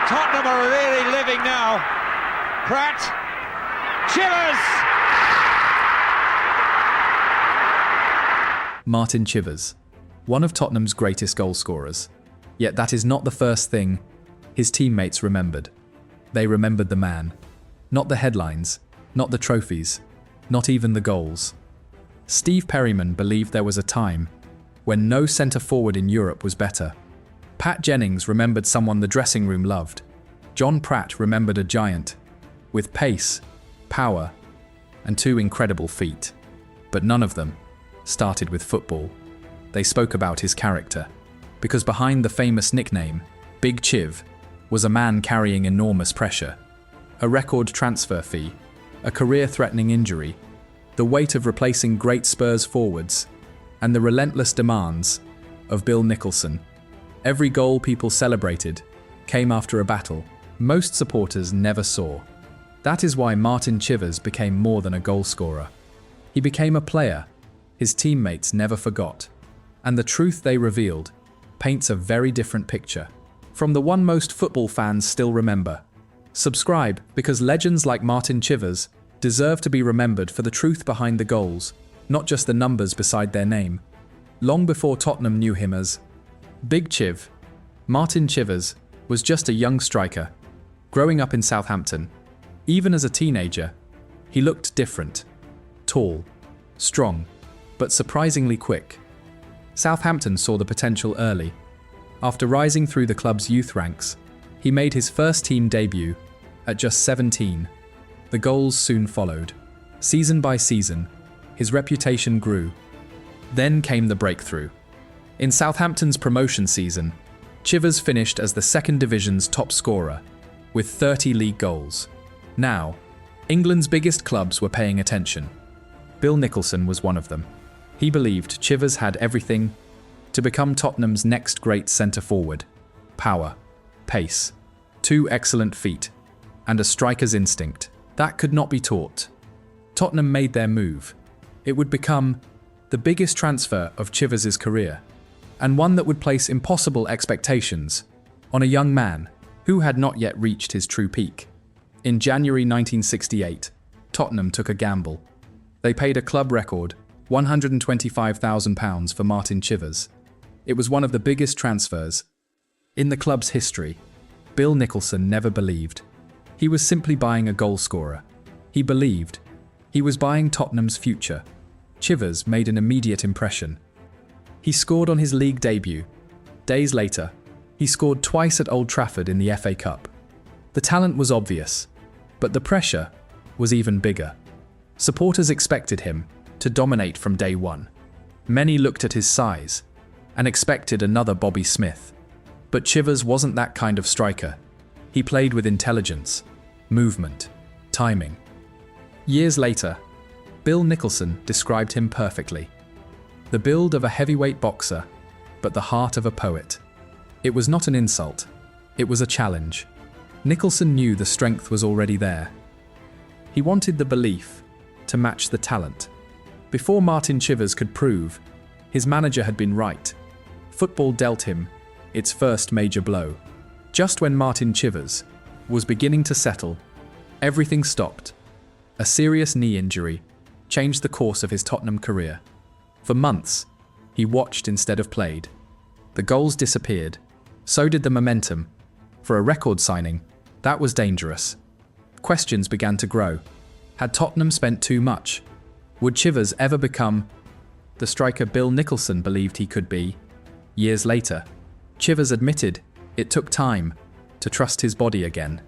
Tottenham are really living now. Pratt, Chivers! Martin Chivers, one of Tottenham's greatest goal scorers. Yet that is not the first thing his teammates remembered. They remembered the man. Not the headlines, not the trophies, not even the goals. Steve Perryman believed there was a time when no centre-forward in Europe was better. Pat Jennings remembered someone the dressing room loved. John Pratt remembered a giant, with pace, power, and 2 incredible feet. But none of them started with football. They spoke about his character, because behind the famous nickname, Big Chiv, was a man carrying enormous pressure. A record transfer fee, a career-threatening injury, the weight of replacing great Spurs forwards, and the relentless demands of Bill Nicholson. Every goal people celebrated came after a battle most supporters never saw. That is why Martin Chivers became more than a goal scorer. He became a player his teammates never forgot. And the truth they revealed paints a very different picture from the one most football fans still remember. Subscribe, because legends like Martin Chivers deserve to be remembered for the truth behind the goals, not just the numbers beside their name. Long before Tottenham knew him as Big Chiv, Martin Chivers was just a young striker. Growing up in Southampton, even as a teenager, he looked different. Tall, strong, but surprisingly quick. Southampton saw the potential early. After rising through the club's youth ranks, he made his first team debut at just 17. The goals soon followed. Season by season, his reputation grew. Then came the breakthrough. In Southampton's promotion season, Chivers finished as the second division's top scorer, with 30 league goals. Now, England's biggest clubs were paying attention. Bill Nicholson was one of them. He believed Chivers had everything to become Tottenham's next great centre-forward. Power, pace, 2 excellent feet, and a striker's instinct that could not be taught. Tottenham made their move. It would become the biggest transfer of Chivers' career, and one that would place impossible expectations on a young man who had not yet reached his true peak. In January 1968, Tottenham took a gamble. They paid a club record £125,000 for Martin Chivers. It was one of the biggest transfers in the club's history. Bill Nicholson never believed he was simply buying a goal scorer. He believed he was buying Tottenham's future. Chivers made an immediate impression. He scored on his league debut. Days later, he scored twice at Old Trafford in the FA Cup. The talent was obvious, but the pressure was even bigger. Supporters expected him to dominate from day one. Many looked at his size and expected another Bobby Smith. But Chivers wasn't that kind of striker. He played with intelligence, movement, timing. Years later, Bill Nicholson described him perfectly. The build of a heavyweight boxer, but the heart of a poet. It was not an insult, it was a challenge. Nicholson knew the strength was already there. He wanted the belief to match the talent. Before Martin Chivers could prove, his manager had been right. Football dealt him its first major blow. Just when Martin Chivers was beginning to settle, everything stopped. A serious knee injury changed the course of his Tottenham career. For months, he watched instead of played. The goals disappeared. So did the momentum. For a record signing, that was dangerous. Questions began to grow. Had Tottenham spent too much? Would Chivers ever become the striker Bill Nicholson believed he could be? Years later, Chivers admitted it took time to trust his body again.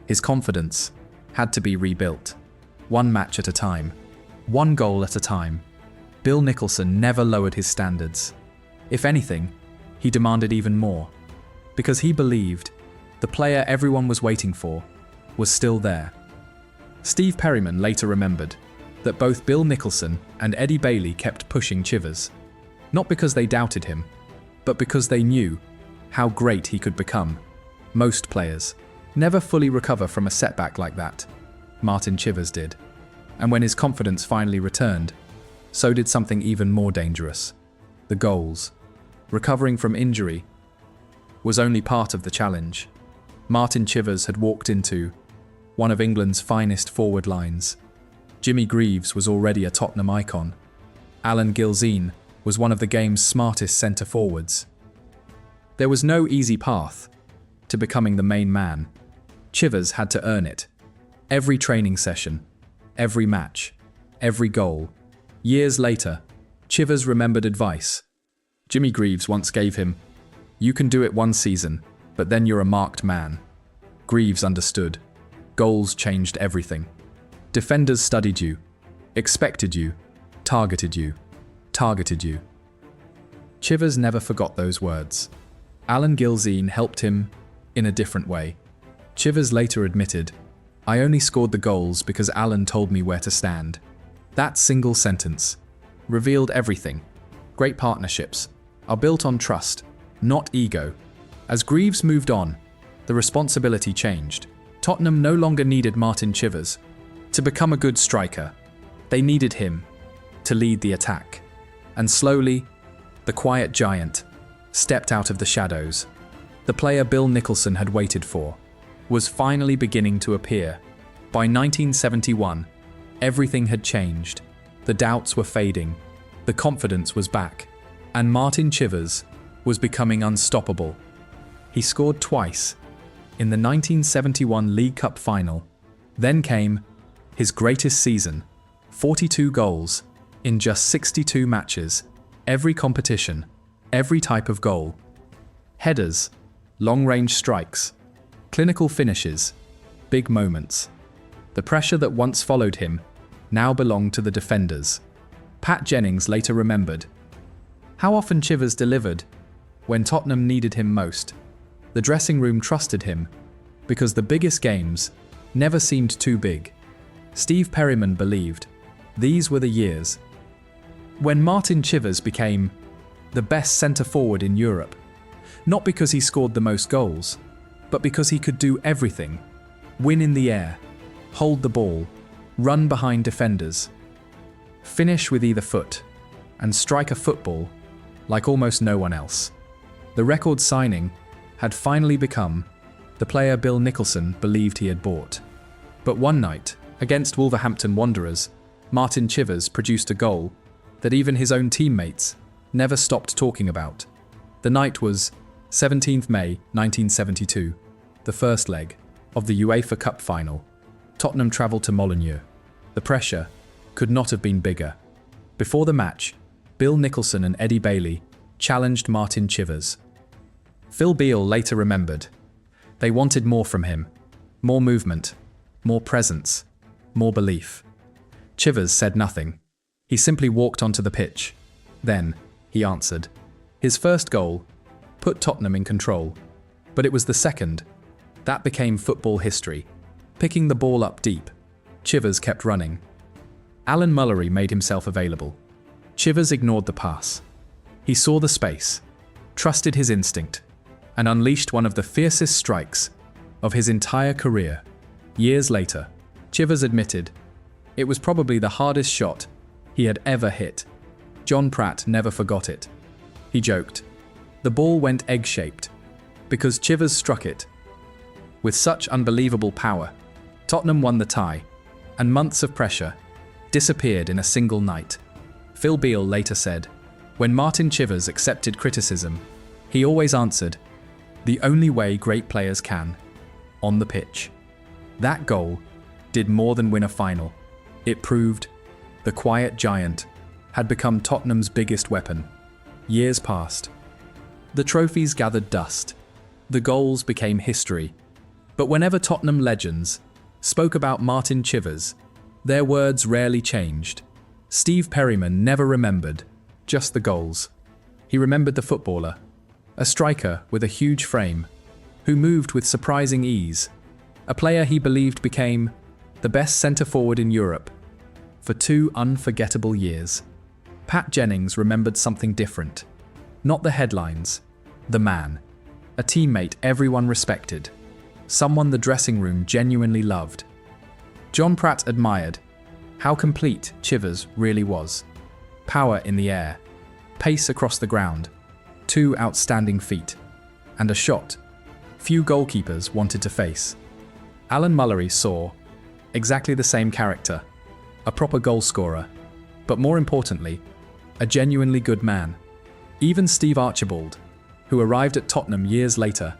His confidence had to be rebuilt. One match at a time, one goal at a time. Bill Nicholson never lowered his standards. If anything, he demanded even more, because he believed the player everyone was waiting for was still there. Steve Perryman later remembered that both Bill Nicholson and Eddie Bailey kept pushing Chivers, not because they doubted him, but because they knew how great he could become. Most players never fully recover from a setback like that. Martin Chivers did. And when his confidence finally returned, so did something even more dangerous: the goals. Recovering from injury was only part of the challenge. Martin Chivers had walked into one of England's finest forward lines. Jimmy Greaves was already a Tottenham icon. Alan Gilzean was one of the game's smartest centre forwards. There was no easy path to becoming the main man. Chivers had to earn it. Every training session, every match, every goal. Years later, Chivers remembered advice Jimmy Greaves once gave him: "You can do it one season, but then you're a marked man." Greaves understood. Goals changed everything. Defenders studied you, expected you, targeted you, targeted you. Chivers never forgot those words. Alan Gilzean helped him in a different way. Chivers later admitted, "I only scored the goals because Alan told me where to stand." That single sentence revealed everything. Great partnerships are built on trust, not ego. As Greaves moved on, the responsibility changed. Tottenham no longer needed Martin Chivers to become a good striker. They needed him to lead the attack. And slowly, the quiet giant stepped out of the shadows. The player Bill Nicholson had waited for was finally beginning to appear. By 1971, everything had changed. The doubts were fading, the confidence was back, and Martin Chivers was becoming unstoppable. He scored twice in the 1971 League Cup final. Then came his greatest season, 42 goals in just 62 matches, every competition, every type of goal. Headers, long-range strikes, clinical finishes, big moments. The pressure that once followed him now belonged to the defenders. Pat Jennings later remembered how often Chivers delivered when Tottenham needed him most. The dressing room trusted him because the biggest games never seemed too big. Steve Perryman believed these were the years when Martin Chivers became the best centre-forward in Europe, not because he scored the most goals, but because he could do everything: win in the air, hold the ball, run behind defenders, finish with either foot, and strike a football like almost no one else. The record signing had finally become the player Bill Nicholson believed he had bought. But one night, against Wolverhampton Wanderers, Martin Chivers produced a goal that even his own teammates never stopped talking about. The night was 17th May 1972, the first leg of the UEFA Cup final. Tottenham travelled to Molineux. The pressure could not have been bigger. Before the match, Bill Nicholson and Eddie Bailey challenged Martin Chivers. Phil Beale later remembered, they wanted more from him: more movement, more presence, more belief. Chivers said nothing. He simply walked onto the pitch. Then, he answered. His first goal put Tottenham in control, but it was the second that became football history. Picking the ball up deep, Chivers kept running. Alan Mullery made himself available. Chivers ignored the pass. He saw the space, trusted his instinct, and unleashed one of the fiercest strikes of his entire career. Years later, Chivers admitted it was probably the hardest shot he had ever hit. John Pratt never forgot it. He joked, "The ball went egg-shaped because Chivers struck it with such unbelievable power." Tottenham won the tie, and months of pressure disappeared in a single night. Phil Beale later said, when Martin Chivers accepted criticism, he always answered, "The only way great players can, on the pitch." That goal did more than win a final. It proved the quiet giant had become Tottenham's biggest weapon. Years passed. The trophies gathered dust. The goals became history. But whenever Tottenham legends spoke about Martin Chivers, their words rarely changed. Steve Perryman never remembered just the goals. He remembered the footballer, a striker with a huge frame, who moved with surprising ease, a player he believed became the best centre-forward in Europe for 2 unforgettable years. Pat Jennings remembered something different. Not the headlines, the man. A teammate everyone respected. Someone the dressing room genuinely loved. John Pratt admired how complete Chivers really was. Power in the air, pace across the ground, 2 outstanding feet, and a shot few goalkeepers wanted to face. Alan Mullery saw exactly the same character, a proper goalscorer, but more importantly, a genuinely good man. Even Steve Archibald, who arrived at Tottenham years later,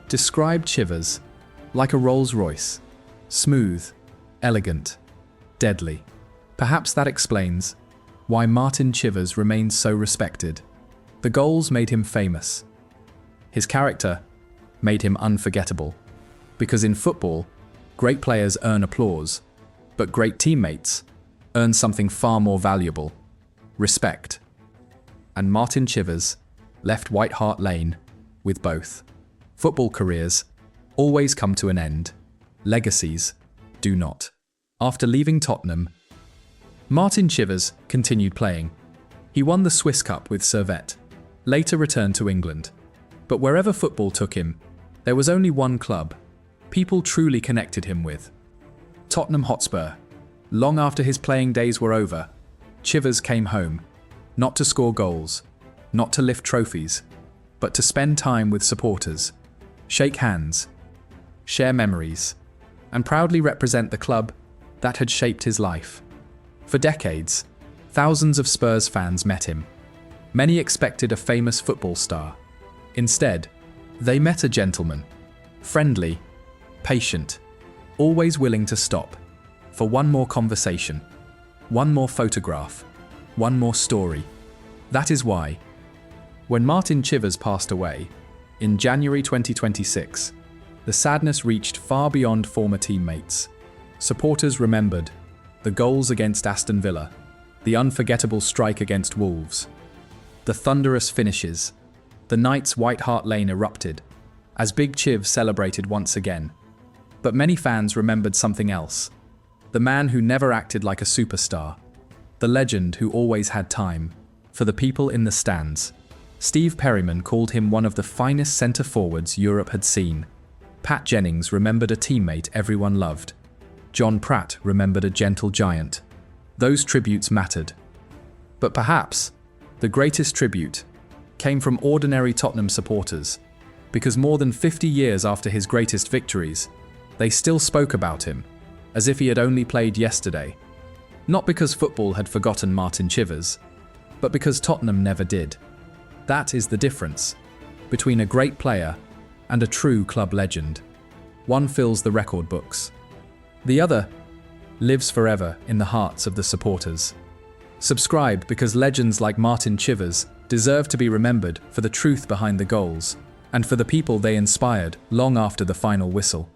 described Chivers like a Rolls-Royce, smooth, elegant, deadly. Perhaps that explains why Martin Chivers remains so respected. The goals made him famous. His character made him unforgettable. Because in football, great players earn applause, but great teammates earn something far more valuable: respect. And Martin Chivers left White Hart Lane with both. Football careers always come to an end. Legacies do not. After leaving Tottenham, Martin Chivers continued playing. He won the Swiss Cup with Servette, later returned to England. But wherever football took him, there was only one club people truly connected him with: Tottenham Hotspur. Long after his playing days were over, Chivers came home, not to score goals, not to lift trophies, but to spend time with supporters, shake hands, share memories, and proudly represent the club that had shaped his life. For decades, thousands of Spurs fans met him. Many expected a famous football star. Instead, they met a gentleman, friendly, patient, always willing to stop for one more conversation, one more photograph, one more story. That is why, when Martin Chivers passed away in January 2026, the sadness reached far beyond former teammates. Supporters remembered the goals against Aston Villa, the unforgettable strike against Wolves, the thunderous finishes. The night's White Hart Lane erupted as Big Chiv celebrated once again. But many fans remembered something else: the man who never acted like a superstar, the legend who always had time for the people in the stands. Steve Perryman called him one of the finest centre-forwards Europe had seen. Pat Jennings remembered a teammate everyone loved. John Pratt remembered a gentle giant. Those tributes mattered. But perhaps the greatest tribute came from ordinary Tottenham supporters, because more than 50 years after his greatest victories, they still spoke about him as if he had only played yesterday. Not because football had forgotten Martin Chivers, but because Tottenham never did. That is the difference between a great player and a true club legend. One fills the record books. The other lives forever in the hearts of the supporters. Subscribe because legends like Martin Chivers deserve to be remembered for the truth behind the goals and for the people they inspired long after the final whistle.